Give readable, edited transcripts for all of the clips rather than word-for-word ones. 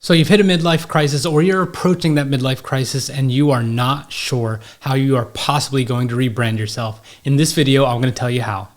So you've hit a midlife crisis, or you're approaching that midlife crisis and you are not sure how you are possibly going to rebrand yourself. In this video, I'm going to tell you how.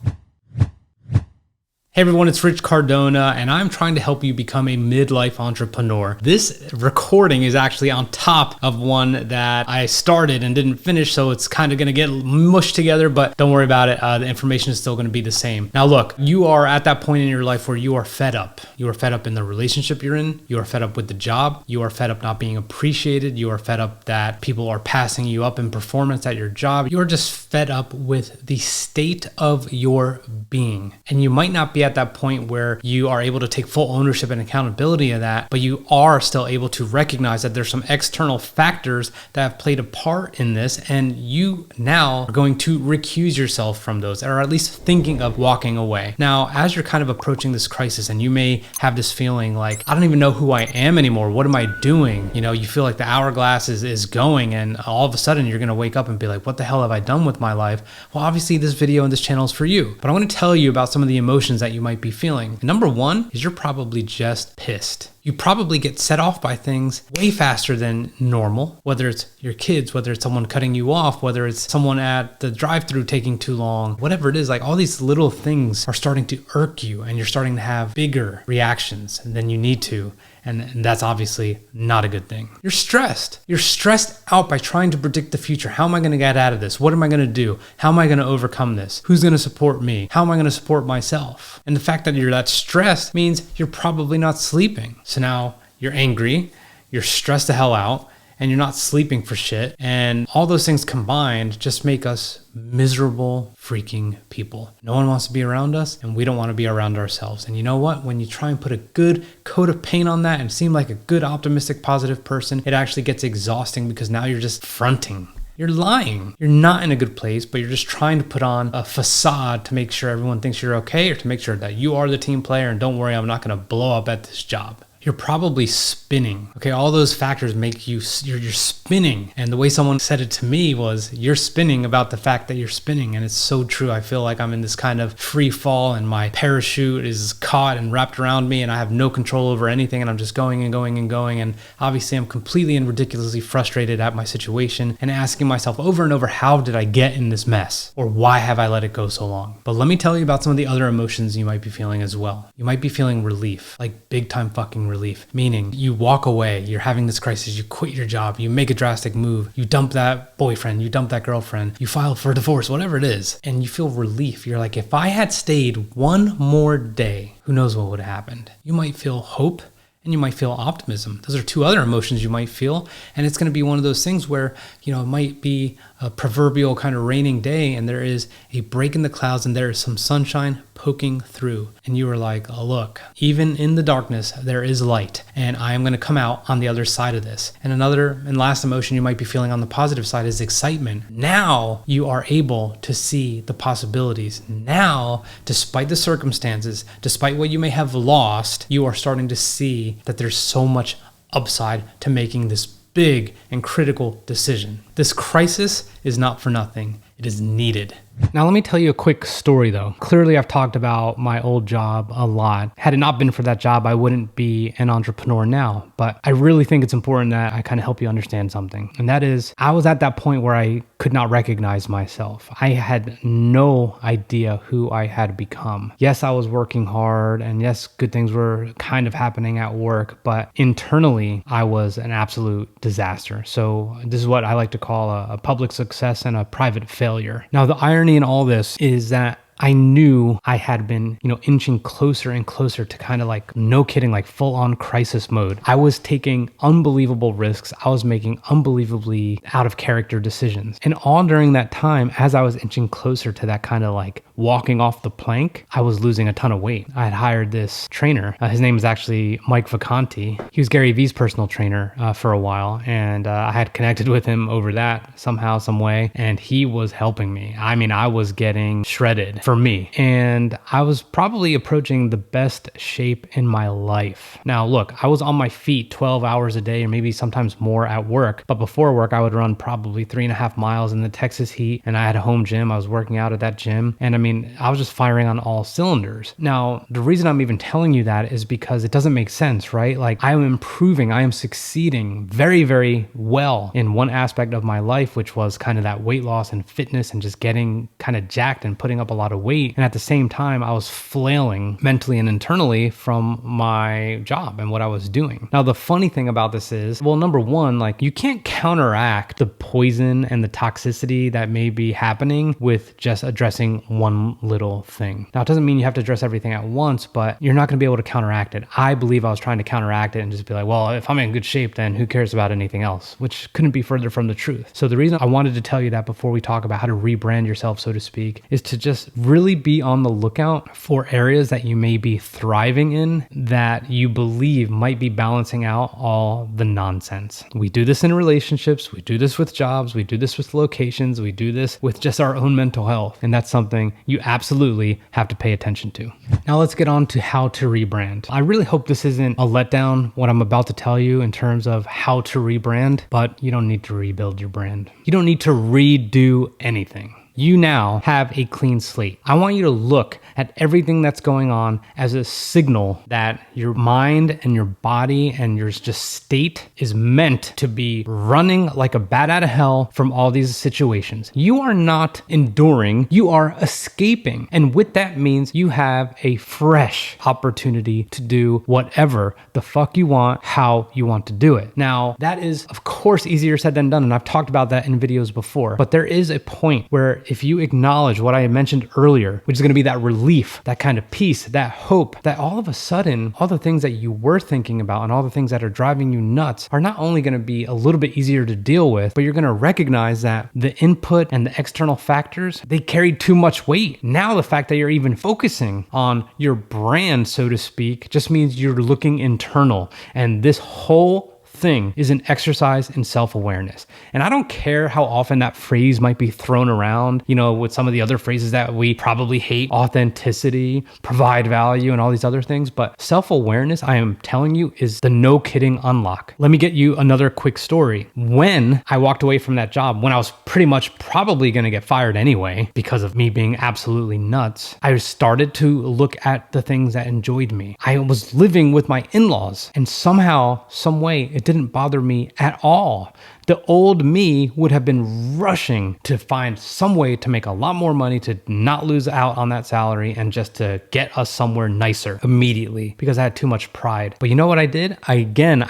Hey everyone, it's Rich Cardona, and I'm trying to help you become a midlife entrepreneur. This recording is actually on top of one that I started and didn't finish, so it's kind of going to get mushed together, but don't worry about it. The information is still going to be the same. Now look, you are at that point in your life where you are fed up. You are fed up in the relationship you're in. You are fed up with the job. You are fed up not being appreciated. You are fed up that people are passing you up in performance at your job. You're just fed up with the state of your being. And you might not be at that point where you are able to take full ownership and accountability of that, but you are still able to recognize that there's some external factors that have played a part in this, and you now are going to recuse yourself from those, or at least thinking of walking away. Now, as you're kind of approaching this crisis, and you may have this feeling like, I don't even know who I am anymore. What am I doing? You know, you feel like the hourglass is going, and all of a sudden you're going to wake up and be like, what the hell have I done with my life? Well, obviously this video and this channel is for you, but I want to tell you about some of the emotions that you might be feeling. Number one is you're probably just pissed. You probably get set off by things way faster than normal, whether it's your kids, whether it's someone cutting you off, whether it's someone at the drive-thru taking too long, whatever it is, like all these little things are starting to irk you, and you're starting to have bigger reactions than you need to. And that's obviously not a good thing. You're stressed. You're stressed out by trying to predict the future. How am I going to get out of this? What am I going to do? How am I going to overcome this? Who's going to support me? How am I going to support myself? And the fact that you're that stressed means you're probably not sleeping. So now you're angry, you're stressed the hell out, and you're not sleeping for shit. And all those things combined just make us miserable freaking people. No one wants to be around us, and we don't want to be around ourselves. And you know what? When you try and put a good coat of paint on that and seem like a good, optimistic, positive person, it actually gets exhausting because now you're just fronting. You're lying. You're not in a good place, but you're just trying to put on a facade to make sure everyone thinks you're okay, or to make sure that you are the team player and don't worry, I'm not going to blow up at this job. You're probably spinning. Okay, all those factors make you, you're spinning. And the way someone said it to me was, you're spinning about the fact that you're spinning. And it's so true. I feel like I'm in this kind of free fall, and my parachute is caught and wrapped around me, and I have no control over anything, and I'm just going and going and going. And obviously I'm completely and ridiculously frustrated at my situation and asking myself over and over, how did I get in this mess? Or why have I let it go so long? But let me tell you about some of the other emotions you might be feeling as well. You might be feeling relief, like big time fucking relief, meaning you walk away, you're having this crisis, you quit your job, you make a drastic move, you dump that boyfriend, you dump that girlfriend, you file for divorce, whatever it is, and you feel relief. You're like, if I had stayed one more day, who knows what would have happened? You might feel hope, and you might feel optimism. Those are two other emotions you might feel. And it's going to be one of those things where, you know, it might be a proverbial kind of raining day, and there is a break in the clouds, and there is some sunshine poking through. And you are like, oh, look, even in the darkness, there is light, and I am going to come out on the other side of this. And another and last emotion you might be feeling on the positive side is excitement. Now you are able to see the possibilities. Now, despite the circumstances, despite what you may have lost, you are starting to see that there's so much upside to making this big and critical decision. This crisis is not for nothing. It is needed. Now, let me tell you a quick story though. Clearly, I've talked about my old job a lot. Had it not been for that job, I wouldn't be an entrepreneur now. But I really think it's important that I kind of help you understand something. And that is, I was at that point where I could not recognize myself. I had no idea who I had become. Yes, I was working hard, and yes, good things were kind of happening at work, but internally, I was an absolute disaster. So this is what I like to call a public success and a private failure. Now, the irony in all this is that I knew I had been, inching closer and closer to kind of like, no kidding, like full on crisis mode. I was taking unbelievable risks. I was making unbelievably out of character decisions. And all during that time, as I was inching closer to that kind of like walking off the plank, I was losing a ton of weight. I had hired this trainer. His name is actually Mike Vacanti. He was Gary Vee's personal trainer for a while. And I had connected with him over that somehow, some way. And he was helping me. I mean, I was getting shredded for me. And I was probably approaching the best shape in my life. Now, look, I was on my feet 12 hours a day, or maybe sometimes more at work. But before work, I would run probably 3.5 miles in the Texas heat. And I had a home gym. I was working out at that gym. And I mean, mean, I was just firing on all cylinders. Now, the reason I'm even telling you that is because it doesn't make sense, right? Like I am improving, I am succeeding very, very well in one aspect of my life, which was kind of that weight loss and fitness and just getting kind of jacked and putting up a lot of weight. And at the same time, I was flailing mentally and internally from my job and what I was doing. Now, the funny thing about this is, well, number one, like you can't counteract the poison and the toxicity that may be happening with just addressing one little thing. Now, it doesn't mean you have to address everything at once, but you're not going to be able to counteract it. I believe I was trying to counteract it and just be like, well, if I'm in good shape, then who cares about anything else? Which couldn't be further from the truth. So the reason I wanted to tell you that before we talk about how to rebrand yourself, so to speak, is to just really be on the lookout for areas that you may be thriving in that you believe might be balancing out all the nonsense. We do this in relationships, we do this with jobs, we do this with locations, we do this with just our own mental health. And that's something you absolutely have to pay attention to. Now let's get on to how to rebrand. I really hope this isn't a letdown, what I'm about to tell you in terms of how to rebrand, but you don't need to rebuild your brand. You don't need to redo anything. You now have a clean slate. I want you to look at everything that's going on as a signal that your mind and your body and your just state is meant to be running like a bat out of hell from all these situations. You are not enduring, you are escaping. And with that means you have a fresh opportunity to do whatever the fuck you want, how you want to do it. Now, that is, of course, easier said than done. And I've talked about that in videos before, but there is a point where if you acknowledge what I mentioned earlier, which is going to be that relief, that kind of peace, that hope, that all of a sudden, all the things that you were thinking about and all the things that are driving you nuts are not only going to be a little bit easier to deal with, but you're going to recognize that the input and the external factors, they carried too much weight. Now, the fact that you're even focusing on your brand, so to speak, just means you're looking internal. And this whole thing is an exercise in self-awareness. And I don't care how often that phrase might be thrown around, with some of the other phrases that we probably hate, authenticity, provide value, and all these other things. But self-awareness, I am telling you, is the no kidding unlock. Let me get you another quick story. When I walked away from that job, when I was pretty much probably going to get fired anyway, because of me being absolutely nuts, I started to look at the things that enjoyed me. I was living with my in-laws, and somehow, some way, it didn't bother me at all. The old me would have been rushing to find some way to make a lot more money, to not lose out on that salary, and just to get us somewhere nicer immediately because I had too much pride. But you know what I did? I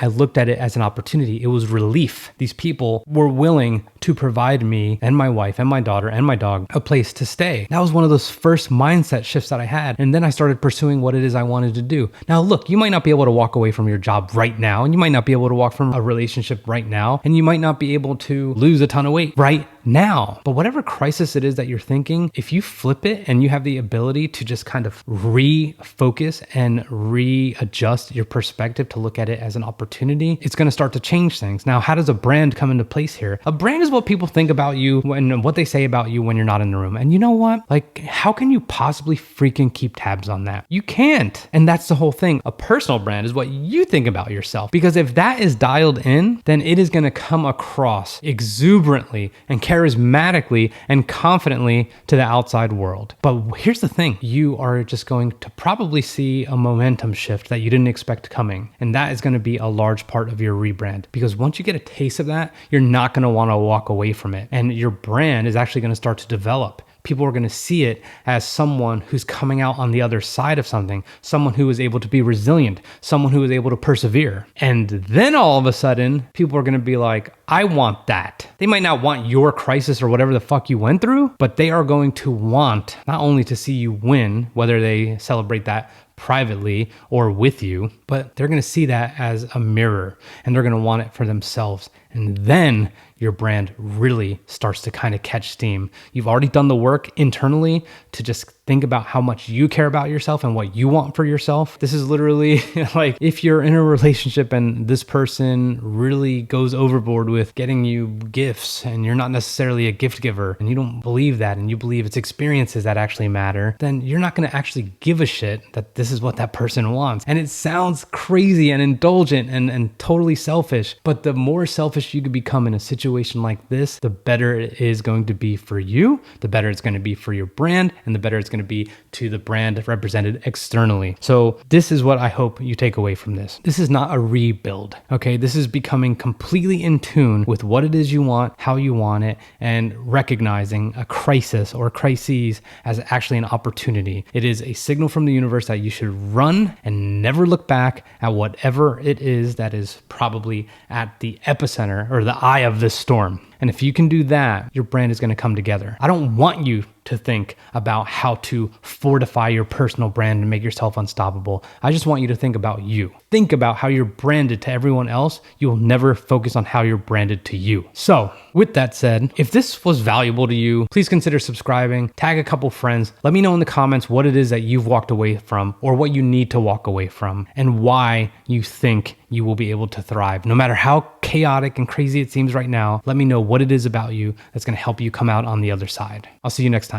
looked at it as an opportunity. It was relief. These people were willing to provide me and my wife and my daughter and my dog a place to stay. That was one of those first mindset shifts that I had. And then I started pursuing what it is I wanted to do. Now, look, you might not be able to walk away from your job right now, and you might not be able to walk from a relationship right now, and you might not be able to lose a ton of weight right now. But whatever crisis it is that you're thinking, if you flip it and you have the ability to just kind of refocus and readjust your perspective to look at it as an opportunity, it's going to start to change things. Now, how does a brand come into place here? A brand is what people think about you and what they say about you when you're not in the room. And you know what? Like, how can you possibly freaking keep tabs on that? You can't. And that's the whole thing. A personal brand is what you think about yourself. Because if that is dialed in, then it is going to come across exuberantly and charismatically and confidently to the outside world. But here's the thing. You are just going to probably see a momentum shift that you didn't expect coming. And that is going to be a large part of your rebrand. Because once you get a taste of that, you're not going to want to walk away from it. And your brand is actually going to start to develop. People are going to see it as someone who's coming out on the other side of something, someone who is able to be resilient, someone who is able to persevere. And then all of a sudden, people are going to be like, I want that. They might not want your crisis or whatever the fuck you went through, but they are going to want not only to see you win, whether they celebrate that privately or with you, but they're going to see that as a mirror and they're going to want it for themselves. And then your brand really starts to kind of catch steam. You've already done the work internally to just Think about how much you care about yourself and what you want for yourself. This is literally like if you're in a relationship and this person really goes overboard with getting you gifts and you're not necessarily a gift giver and you don't believe that and you believe it's experiences that actually matter, then you're not going to actually give a shit that this is what that person wants. And it sounds crazy and indulgent and totally selfish, but the more selfish you can become in a situation like this, the better it is going to be for you, the better it's going to be for your brand, and the better it's going to be to the brand represented externally. So this is what I hope you take away from this. This is not a rebuild, okay? This is becoming completely in tune with what it is you want, how you want it, and recognizing a crisis or crises as actually an opportunity. It is a signal from the universe that you should run and never look back at whatever it is that is probably at the epicenter or the eye of this storm. And if you can do that, your brand is going to come together. I don't want you to think about how to fortify your personal brand and make yourself unstoppable. I just want you to think about you. Think about how you're branded to everyone else. You will never focus on how you're branded to you. So with that said, if this was valuable to you, please consider subscribing, tag a couple friends. Let me know in the comments what it is that you've walked away from or what you need to walk away from and why you think you will be able to thrive. No matter how chaotic and crazy it seems right now, let me know what it is about you that's going to help you come out on the other side. I'll see you next time.